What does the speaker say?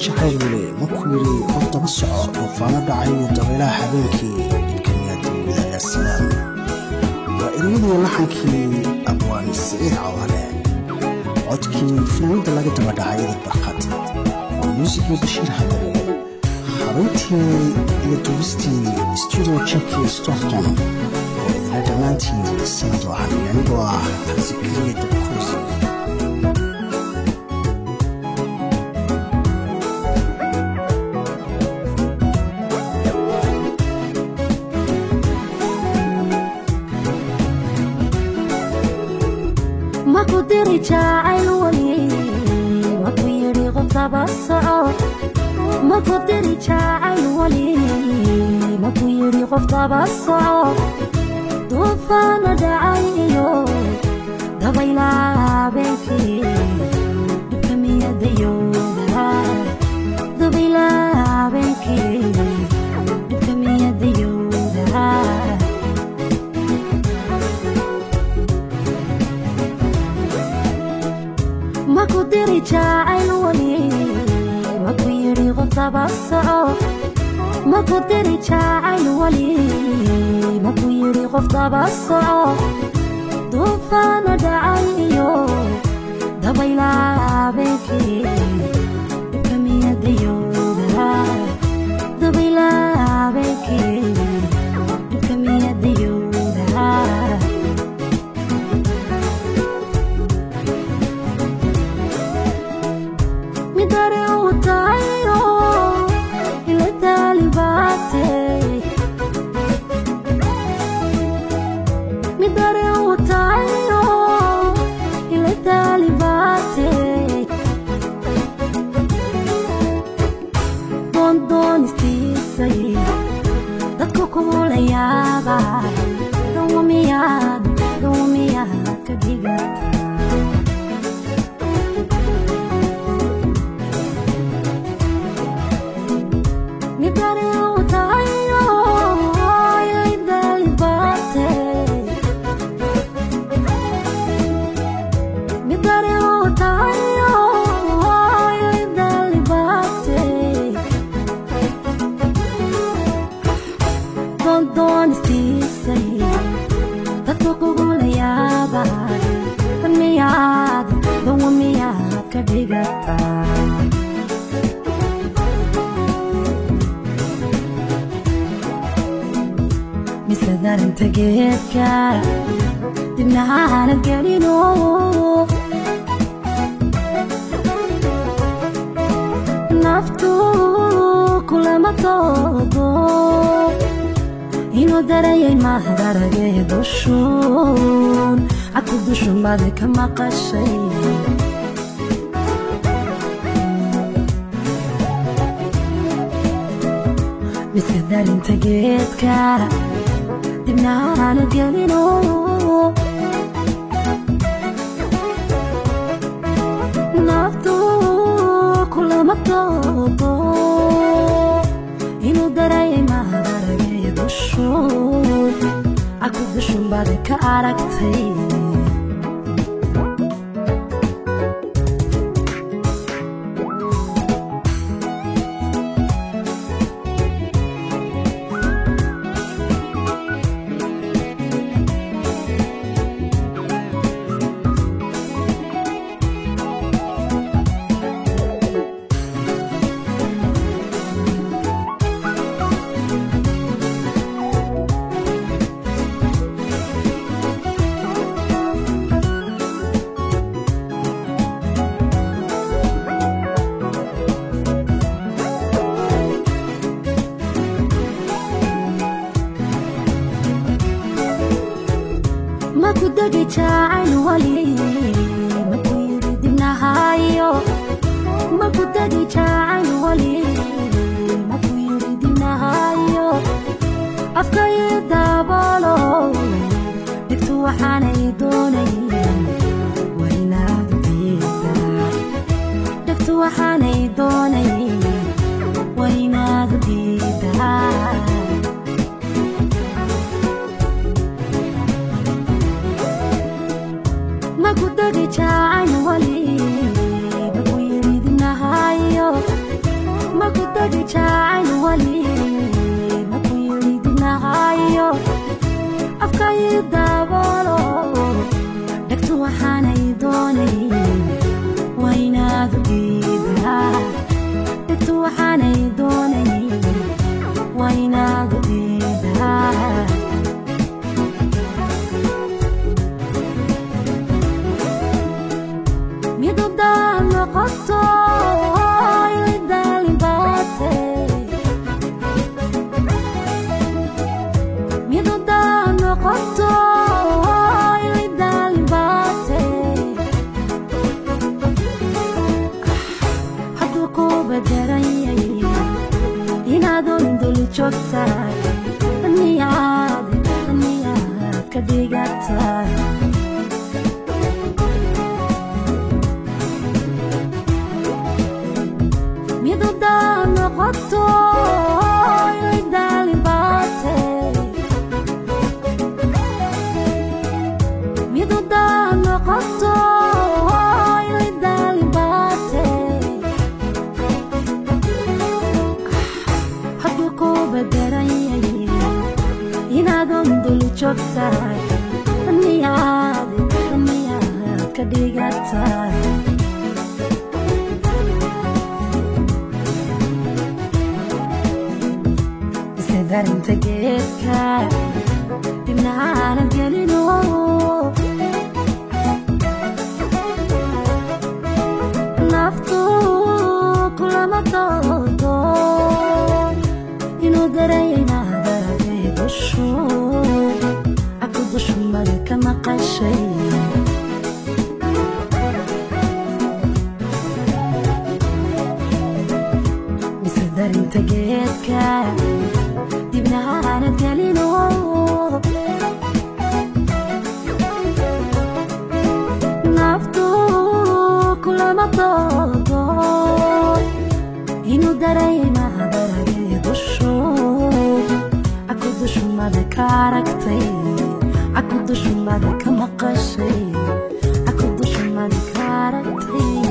jacayl weli markuu yiri qof daba soco duufaano dhacay dabaylaha habeenkii imkaaniyada wadaagaasiyaan waa ereyadii laxankii abwaan Siciid Cawaale codkii filimada laga daba dhacay barqad muusigii Bashiir Hadari habeyntii iyo duubistii studio Jackie Stockton oo idin dhamaantiin sanad waxaan anigoo ah Xasikiyada Dabkuusi jacayl wali wuxuu yiri qof daba soco ma ku diri jacayl wali wuxuu yiri qof daba soco duufaano dhacay iyo dabaylaha habeenkii imkaaniyada dabaylaha habeenkii imkaaniyada kudiri jacayl wali wuxuu yiri qof daba soco ma kudiri jacayl wali wuxuu yiri qof daba soco duufaano dhacay iyo dabaylaha habeenkii imkaaniyada dabaylaha habeenkii imkaaniyada كما قشي مسكدر انت جيتك دمنا على الجلينو نفتو كل ما تطو إنو دراي ما دراي دشون أكو دشون بعدك عرقتي jacayl wali wuxuu yiri dibnahayo ma ku diri jacayl wali wuxuu yiri dibnahayo afkayda dabalo dhigtu waxaanay doonayeen waynaad diida dhigtu waxaanay doonayeen waynaad diida ما كنت جعان ولي بقول يريد النهاية دي جاعل ولي ما يريد نهايو أفكاري دابولو دكتو وحاني دوني وين أدريدها دكتو وحاني دوني وين أدريدها ميدو دام نقطو يدالي باتي ميدو دام نقطو يدالي باتي حدوكو بدري ينادون دول جوكتا النياد كديغاتا ميدو دام نقطو يدالي باتي ميدو دام نقطو يدالي باتي حدوكو بدري ينادون دول جوكتا النياد كديغاتا انت جيتك دمنا عالم جلينو نفتو كل ما تغضو إنو درينا درجي دشو أكو دشو مالك مقاشي مصدر انت جيتك دبنا نتقالينو نفتو كل ما تغضو إنو درينا درجي دشو أكو دشو مالك عرقتي أكو دشو مالك مقاشي أكو دشو مالك عرقتي